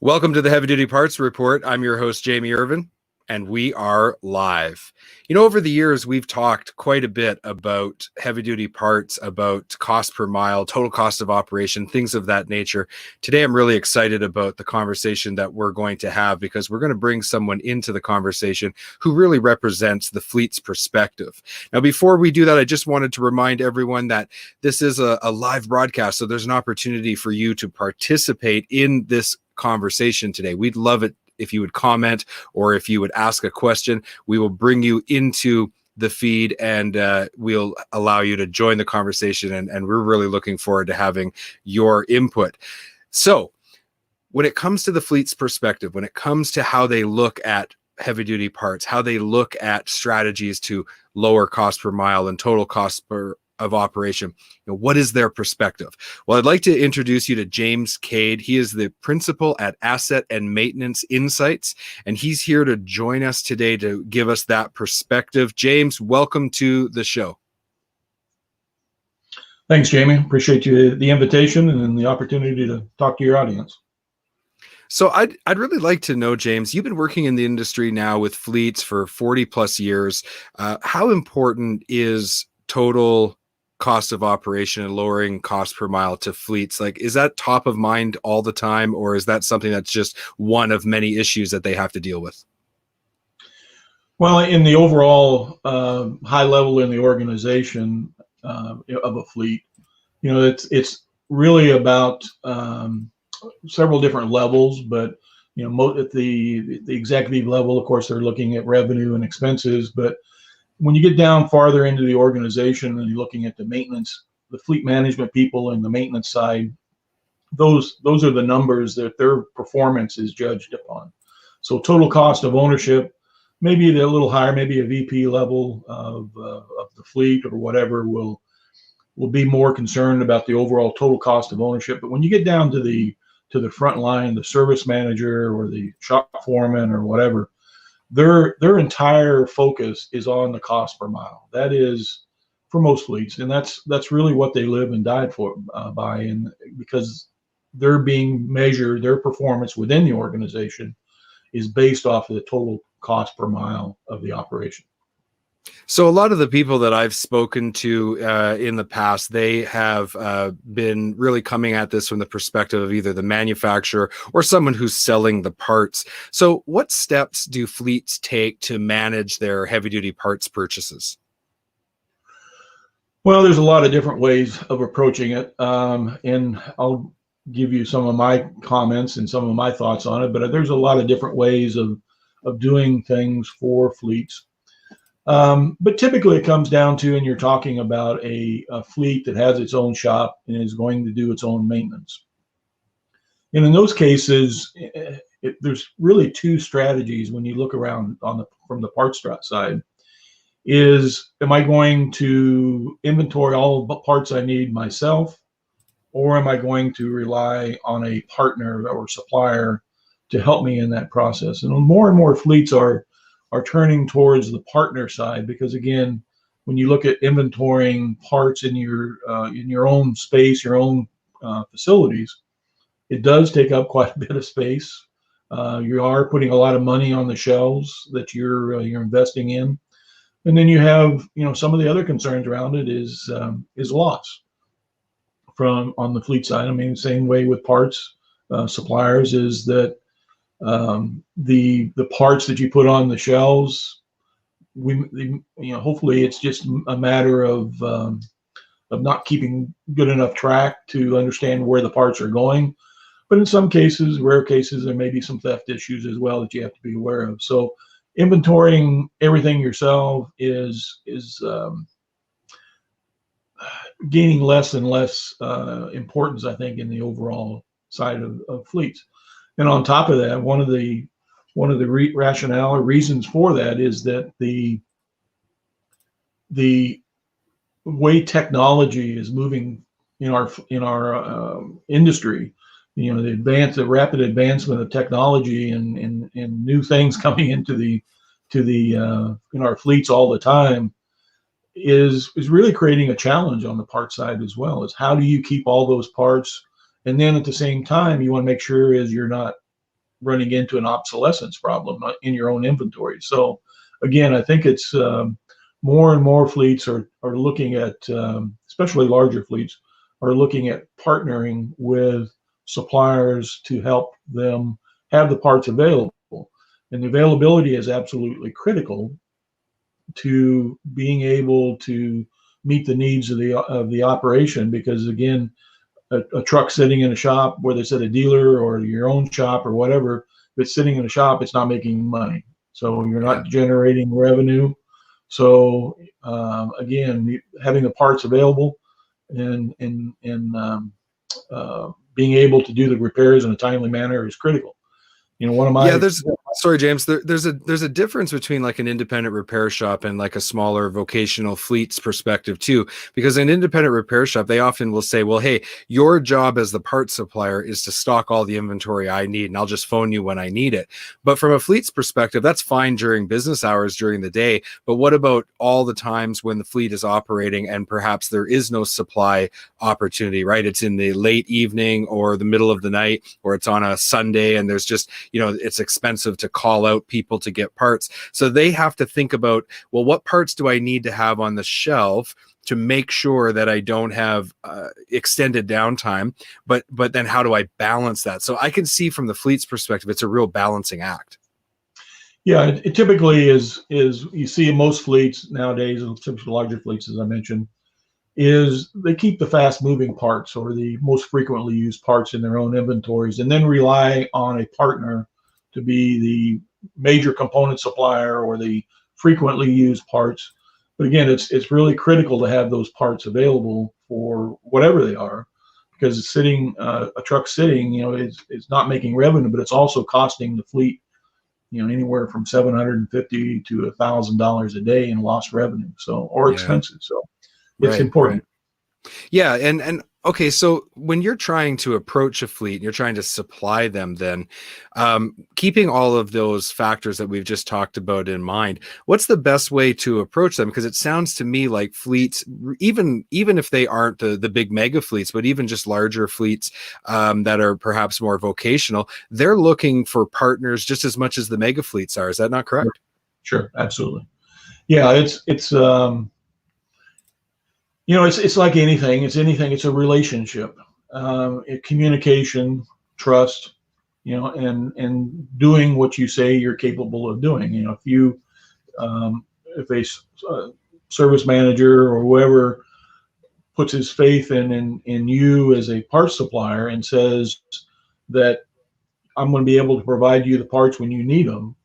Welcome to the Heavy Duty Parts Report. I'm your host, Jamie Irvin, and we are live. Over the years, we've talked quite a bit about heavy duty parts, about cost per mile, total cost of operation, things of that nature. Today, I'm really excited about the conversation that we're going to have because we're going to bring someone into the conversation who really represents the fleet's perspective. Now, before we do that, I just wanted to remind everyone that this is a live broadcast, so there's an opportunity for you to participate in this conversation today. We'd love it if you would comment or if you would ask a question. We will bring you into the feed and we'll allow you to join the conversation. And we're really looking forward to having your input. So when it comes to the fleet's perspective, when it comes to how they look at heavy duty parts, how they look at strategies to lower cost per mile and total cost of operation, what is their perspective? Well, I'd like to introduce you to James Cade. He is the principal at Asset and Maintenance Insights, and he's here to join us today to give us that perspective. James, welcome to the show. Thanks, Jamie. Appreciate the invitation and the opportunity to talk to your audience. So I'd really like to know, James, you've been working in the industry now with fleets for 40 plus years. How important is total cost of operation and lowering cost per mile to fleets? Like, is that top of mind all the time, or is that something that's just one of many issues that they have to deal with? Well, in the overall high level in the organization of a fleet, it's really about several different levels, but at the executive level, of course, they're looking at revenue and expenses, but when you get down farther into the organization and you're looking at the maintenance, the fleet management people and the maintenance side, those are the numbers that their performance is judged upon. So total cost of ownership, maybe a little higher, maybe a VP level of the fleet or whatever will be more concerned about the overall total cost of ownership. But when you get down to the front line, the service manager or the shop foreman or whatever, their entire focus is on the cost per mile. That is for most fleets, and that's really what they live and die for by, and because they're being measured, their performance within the organization is based off of the total cost per mile of the operation. So a lot of the people that I've spoken to in the past, they have been really coming at this from the perspective of either the manufacturer or someone who's selling the parts. So what steps do fleets take to manage their heavy-duty parts purchases? Well, there's a lot of different ways of approaching it, and I'll give you some of my comments and some of my thoughts on it, but there's a lot of different ways of doing things for fleets. But typically it comes down to, and you're talking about a fleet that has its own shop and is going to do its own maintenance. And in those cases, there's really two strategies when you look around from the parts side. Am I going to inventory all the parts I need myself, or am I going to rely on a partner or supplier to help me in that process? And more fleets are turning towards the partner side, because again, when you look at inventorying parts in your own space, your own facilities, it does take up quite a bit of space. You are putting a lot of money on the shelves that you're investing in, and then you have some of the other concerns around it is loss on the fleet side. I mean, same way with parts suppliers is that. The parts that you put on the shelves, hopefully it's just a matter of not keeping good enough track to understand where the parts are going. But in some cases, rare cases, there may be some theft issues as well that you have to be aware of. So inventorying everything yourself is gaining less and less importance, I think, in the overall side of fleets. And on top of that, one of the rationale or reasons for that is that the way technology is moving in our industry, the rapid advancement of technology and new things coming into in our fleets all the time is really creating a challenge on the parts side as well. Is how do you keep all those parts? And then at the same time, you want to make sure you're not running into an obsolescence problem in your own inventory. So again, I think it's more and more fleets are looking at, especially larger fleets, are looking at partnering with suppliers to help them have the parts available. And the availability is absolutely critical to being able to meet the needs of the operation, because again, a truck sitting in a shop, whether it's at a dealer or your own shop or whatever, if it's sitting in a shop, it's not making money. So you're not generating revenue. So again, having the parts available and being able to do the repairs in a timely manner is critical. You know, one of my sorry, James, there's a difference between like an independent repair shop and like a smaller vocational fleets perspective too, because an independent repair shop, they often will say, well, hey, your job as the parts supplier is to stock all the inventory I need, and I'll just phone you when I need it. But from a fleet's perspective, that's fine during business hours during the day. But what about all the times when the fleet is operating and perhaps there is no supply opportunity, right? It's in the late evening or the middle of the night, or it's on a Sunday and there's just, you know, it's expensive to call out people to get parts. So they have to think about, well, what parts do I need to have on the shelf to make sure that I don't have extended downtime, but then how do I balance that? So I can see from the fleet's perspective, it's a real balancing act. Yeah, it typically is you see in most fleets nowadays, typically larger fleets, as I mentioned, is they keep the fast moving parts or the most frequently used parts in their own inventories, and then rely on a partner to be the major component supplier or the frequently used parts. But again, it's really critical to have those parts available for whatever they are, because a truck sitting, you know, is not making revenue, but it's also costing the fleet, you know, anywhere from $750 to $1,000 a day in lost revenue, so, or expenses. So it's important. Right. Yeah. And okay, so when you're trying to approach a fleet and you're trying to supply them, then keeping all of those factors that we've just talked about in mind, what's the best way to approach them? Because it sounds to me like fleets, even if they aren't the big mega fleets, but even just larger fleets that are perhaps more vocational, they're looking for partners just as much as the mega fleets are. Is that not correct? Sure, absolutely. Yeah, it's you know, it's like anything. It's anything. It's a relationship, communication, trust. You know, and doing what you say you're capable of doing. You know, if a service manager or whoever puts his faith in you as a parts supplier and says that I'm going to be able to provide you the parts when you need them,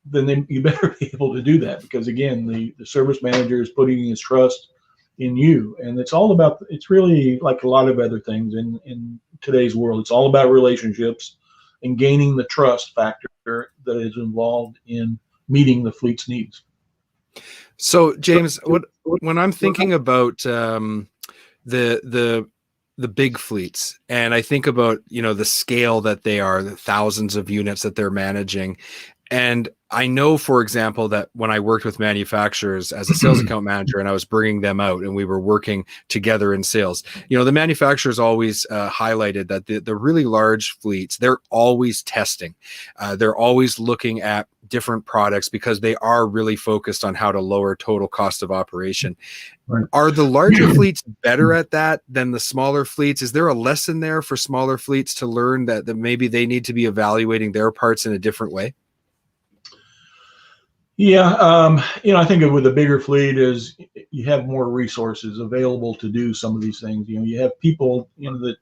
then you better be able to do that, because again, the service manager is putting his trust in you. And it's really like a lot of other things in today's world. It's all about relationships and gaining the trust factor that is involved in meeting the fleet's needs. So James, when I'm thinking about the big fleets, and I think about, you know, the scale that they are, the thousands of units that they're managing, and I know, for example, that when I worked with manufacturers as a sales account manager and I was bringing them out and we were working together in sales, you know, the manufacturers always highlighted that the really large fleets, they're always testing. They're always looking at different products because they are really focused on how to lower total cost of operation. Right. Are the larger fleets better at that than the smaller fleets? Is there a lesson there for smaller fleets to learn that maybe they need to be evaluating their parts in a different way? Yeah, you know, I think with a bigger fleet is you have more resources available to do some of these things. You know, you have people, you know, that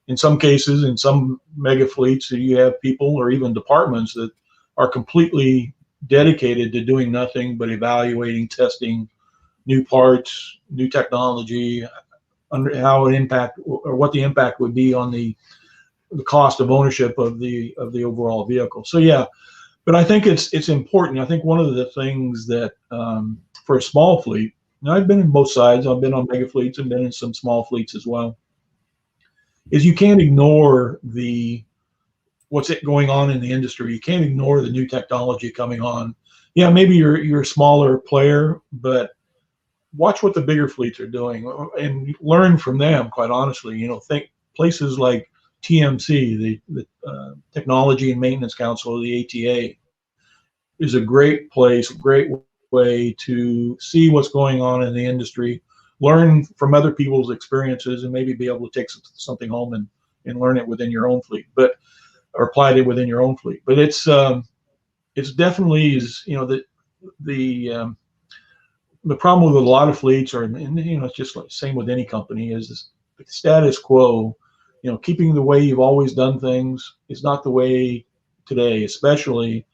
in some cases, in some mega fleets, you have people or even departments that are completely dedicated to doing nothing but evaluating, testing new parts, new technology, how it impact or what the impact would be on the cost of ownership of the overall vehicle. So yeah. But I think it's important. I think one of the things that for a small fleet, and I've been in both sides, I've been on mega fleets and been in some small fleets as well, is you can't ignore what's going on in the industry. You can't ignore the new technology coming on. Yeah, maybe you're a smaller player, but watch what the bigger fleets are doing and learn from them, quite honestly. You know, think places like TMC, the Technology and Maintenance Council, of the ATA, is a great place, great way to see what's going on in the industry, learn from other people's experiences, and maybe be able to take something home and learn it within your own fleet, or apply it within your own fleet. But it's definitely is, the problem with a lot of fleets, and it's just like same with any company, is the status quo. Keeping the way you've always done things is not the way today, especially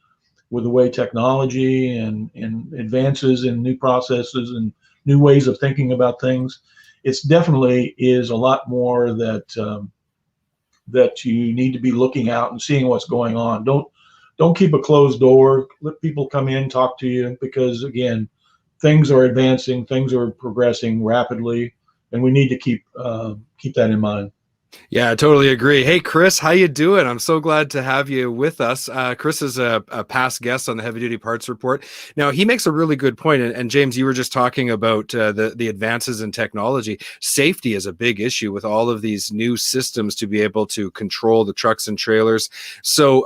with the way technology and advances in new processes and new ways of thinking about things. It's definitely is a lot more that you need to be looking out and seeing what's going on. Don't keep a closed door. Let people come in, talk to you, because again, things are advancing, things are progressing rapidly, and we need to keep that in mind. Yeah, I totally agree. Hey, Chris, how you doing? I'm so glad to have you with us. Chris is a past guest on the Heavy Duty Parts Report. Now, he makes a really good point. And James, you were just talking about the advances in technology. Safety is a big issue with all of these new systems to be able to control the trucks and trailers. So,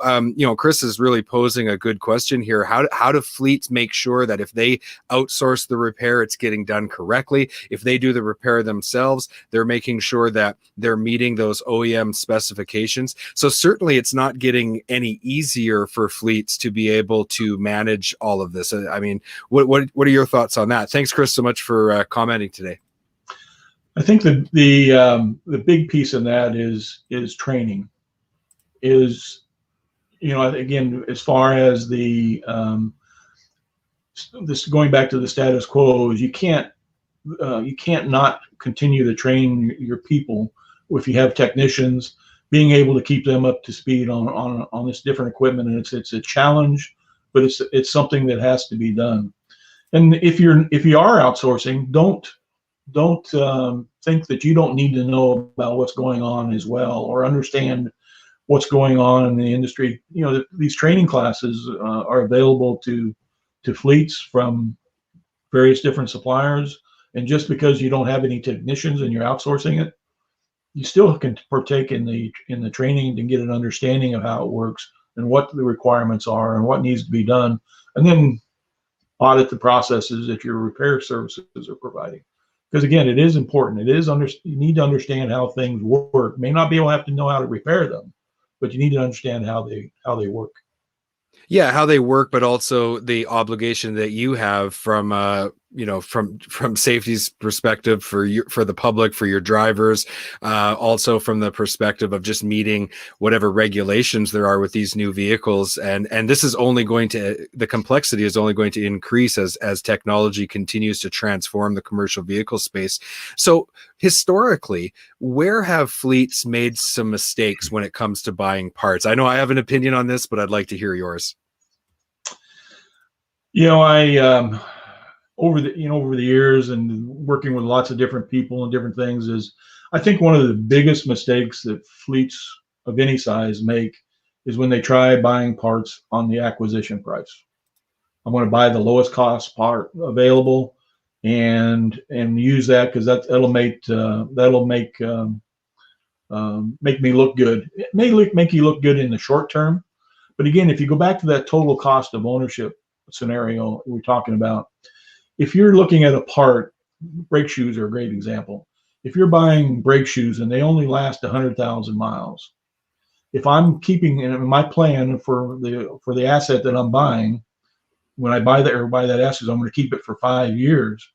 Chris is really posing a good question here. How do fleets make sure that if they outsource the repair, it's getting done correctly? If they do the repair themselves, they're making sure that they're meeting those OEM specifications. So certainly it's not getting any easier for fleets to be able to manage all of this. I mean, what are your thoughts on that? Thanks, Chris, so much for commenting today. I think the big piece in that is training. Again, as far as this going back to the status quo, is you can't not continue to train your people. If you have technicians, being able to keep them up to speed on this different equipment, and it's a challenge, but it's something that has to be done. And if you are outsourcing, don't think that you don't need to know about what's going on as well, or understand what's going on in the industry. These training classes are available to fleets from various different suppliers, and just because you don't have any technicians and you're outsourcing it, you still can partake in the training and get an understanding of how it works and what the requirements are and what needs to be done, and then audit the processes that your repair services are providing. Because again, it is important. You need to understand how things work. May not be able to have to know how to repair them, but you need to understand how they work. Yeah, how they work, but also the obligation that you have from from safety's perspective for the public, for your drivers, also from the perspective of just meeting whatever regulations there are with these new vehicles. And this is only the complexity is only going to increase as technology continues to transform the commercial vehicle space. So historically, where have fleets made some mistakes when it comes to buying parts? I know I have an opinion on this, but I'd like to hear yours. I over the years and working with lots of different people and different things, is I think one of the biggest mistakes that fleets of any size make is when they try buying parts on the acquisition price. I'm going to buy the lowest cost part available and use that because that'll make me look good. It may make you look good in the short term, but again, if you go back to that total cost of ownership scenario we're talking about, if you're looking at a part, brake shoes are a great example. If you're buying brake shoes and they only last 100,000 miles, if I'm keeping in my plan for the asset that I'm buying, when I buy that asset, I'm going to keep it for 5 years.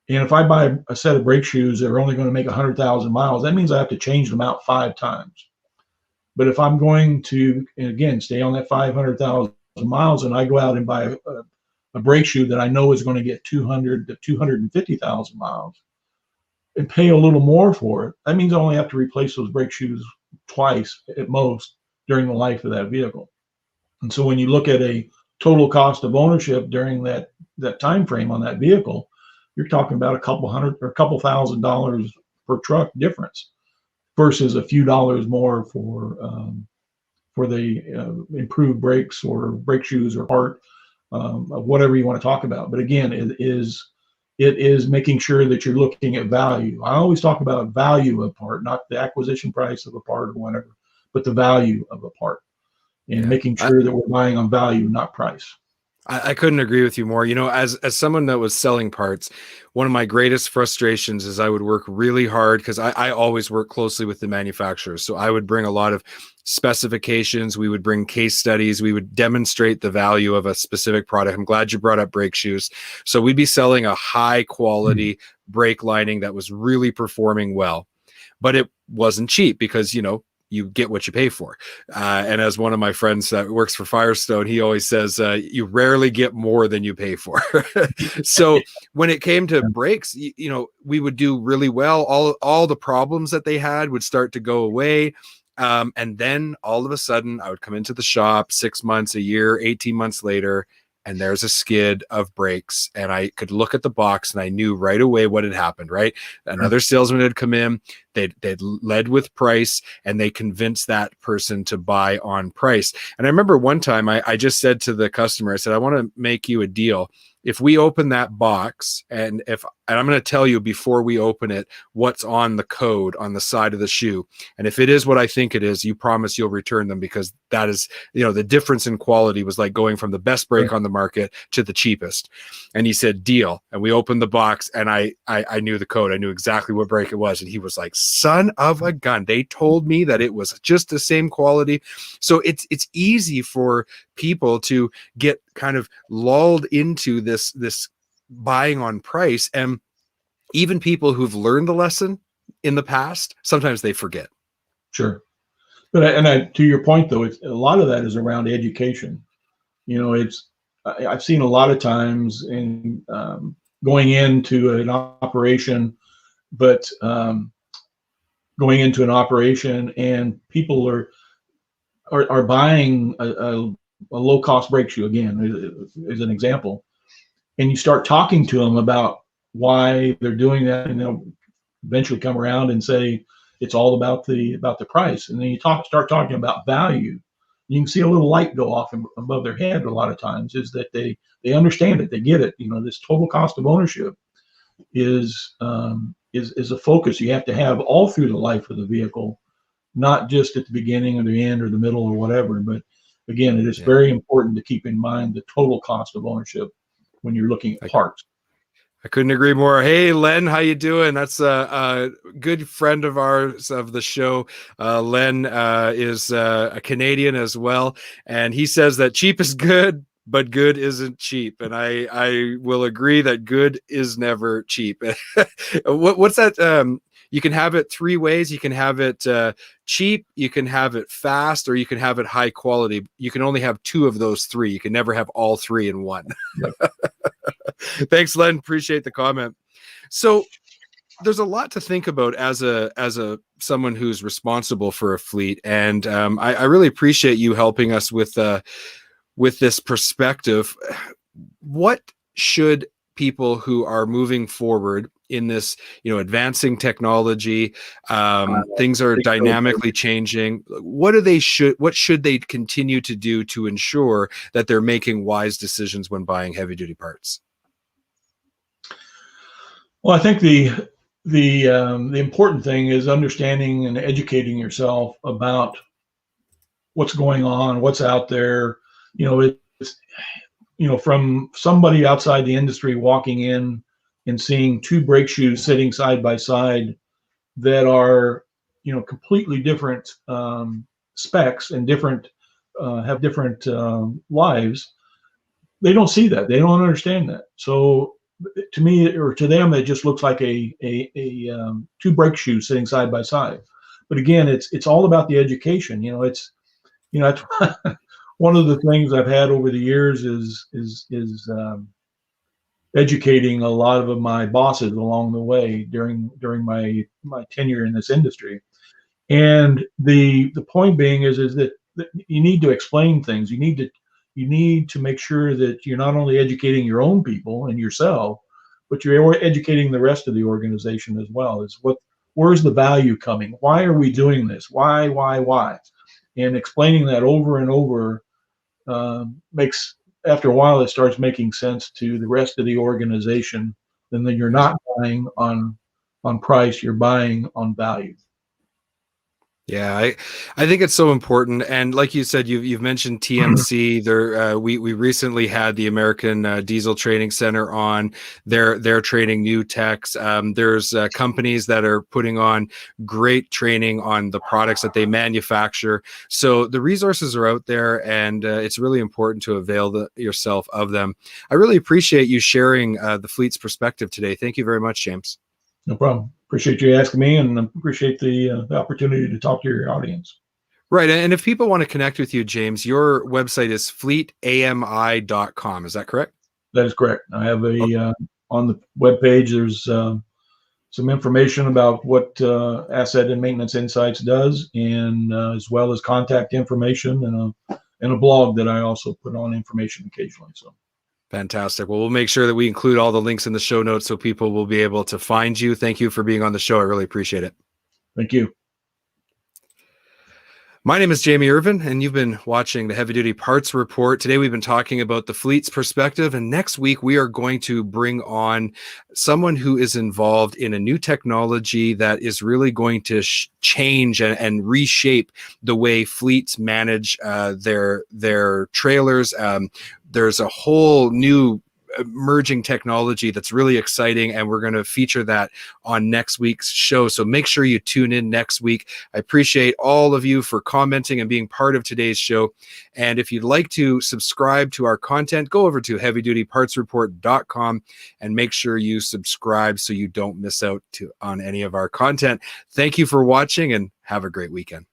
And if I buy a set of brake shoes that are only going to make 100,000 miles, that means I have to change them out 5 times. But if I'm going to, again, stay on that 500,000 miles, and I go out and buy a brake shoe that I know is going to get 200 to 250,000 miles and pay a little more for it, that means I only have to replace those brake shoes twice at most during the life of that vehicle. And so when you look at a total cost of ownership during that time frame on that vehicle, you're talking about a couple hundred or a couple $1,000s per truck difference versus a few dollars more for the improved brakes or brake shoes or part, whatever you want to talk about. But again, it is It is making sure that you're looking at value. I always talk about value of a part, not the acquisition price of a part or whatever, but the value of a part, and Yeah. making sure that we're buying on value, not price. I couldn't agree with you more. You know, as someone that was selling parts, one of my greatest frustrations is I would work really hard because I always work closely with the manufacturers. So I would bring a lot of specifications. We would bring case studies. We would demonstrate the value of a specific product. I'm glad you brought up brake shoes. So we'd be selling a high quality brake lining that was really performing well, but it wasn't cheap because, you know, you get what you pay for. And as one of my friends that works for Firestone, he always says, you rarely get more than you pay for. So when it came to brakes, you know, we would do really well. All the problems that they had would start to go away. And then all of a sudden I would come into the shop 6 months, a year, 18 months later, and there's a skid of brakes, and I could look at the box and I knew right away what had happened, right? Another salesman had come in, they'd led with price, and they convinced that person to buy on price. And I remember one time I just said to the customer, I said, I want to make you a deal. If we open that box, and I'm going to tell you before we open it what's on the code on the side of the shoe, and if it is what I think it is, you promise you'll return them, because that is, you know, the difference in quality was like going from the best brake on the market to the cheapest. And he said, deal. And we opened the box, and I knew the code. I knew exactly what brake it was, and he was like, son of a gun, they told me that it was just the same quality. So it's easy for people to get kind of lulled into this buying on price, and even people who've learned the lesson in the past, sometimes they forget. Sure. But to your point though, it's a lot of that is around education. You know, I've seen a lot of times in going into an operation, but going into an operation and people are buying a low cost brake shoe, again, as an example, and you start talking to them about why they're doing that, and they'll eventually come around and say it's all about the price, and then you start talking about value. You can see a little light go off above their head a lot of times, is that they understand it, they get it. You know, this total cost of ownership is a focus you have to have all through the life of the vehicle, not just at the beginning or the end or the middle or whatever. But again, it is very important to keep in mind the total cost of ownership when you're looking at parts. I couldn't agree more. Hey, Len, how you doing? That's a good friend of ours of the show. Len is a Canadian as well, and he says that cheap is good, but good isn't cheap. And I will agree that good is never cheap. What's that? You can have it three ways. You can have it cheap, you can have it fast, or you can have it high quality. You can only have two of those three. You can never have all three in one. Thanks, Len. Appreciate the comment. So there's a lot to think about as a someone who's responsible for a fleet, and I really appreciate you helping us with this perspective. What should people who are moving forward in this, you know, advancing technology, things are dynamically changing, what should they continue to do to ensure that they're making wise decisions when buying heavy duty parts? Well, I think the important thing is understanding and educating yourself about what's going on, what's out there. You know, it's, you know, from somebody outside the industry walking in and seeing two brake shoes sitting side by side that are, you know, completely different specs and different have different lives. They don't see that. They don't understand that. So to me, or to them, it just looks like a two brake shoes sitting side by side. But again, it's all about the education. You know, it's, you know, that's one of the things I've had over the years is educating a lot of my bosses along the way during my tenure in this industry. And the point being is that you need to explain things. You need to make sure that you're not only educating your own people and yourself, but you're educating the rest of the organization as well. Is where's the value coming? Why are we doing this? Why? And explaining that over and over makes, after a while, it starts making sense to the rest of the organization then you're not buying on price, you're buying on value. Yeah, I think it's so important, and like you said, you've mentioned TMC. There, we recently had the American Diesel Training Center on. They're training new techs. There's companies that are putting on great training on the products that they manufacture. So the resources are out there, and it's really important to avail yourself of them. I really appreciate you sharing the fleet's perspective today. Thank you very much, James. No problem. Appreciate you asking me, and appreciate the opportunity to talk to your audience. Right. And if people want to connect with you, James, your website is fleetami.com. Is that correct? That is correct. I have on the webpage, there's some information about what Asset and Maintenance Insights does, and as well as contact information and a blog that I also put on information occasionally. So. Fantastic. Well, we'll make sure that we include all the links in the show notes so people will be able to find you. Thank you for being on the show. I really appreciate it. Thank you. My name is Jamie Irvin, and you've been watching the Heavy Duty Parts Report. Today, we've been talking about the fleet's perspective, and next week, we are going to bring on someone who is involved in a new technology that is really going to change and reshape the way fleets manage their trailers. There's a whole new emerging technology that's really exciting, and we're going to feature that on next week's show. So make sure you tune in next week. I appreciate all of you for commenting and being part of today's show. And if you'd like to subscribe to our content, go over to heavydutypartsreport.com and make sure you subscribe so you don't miss out on any of our content. Thank you for watching, and have a great weekend.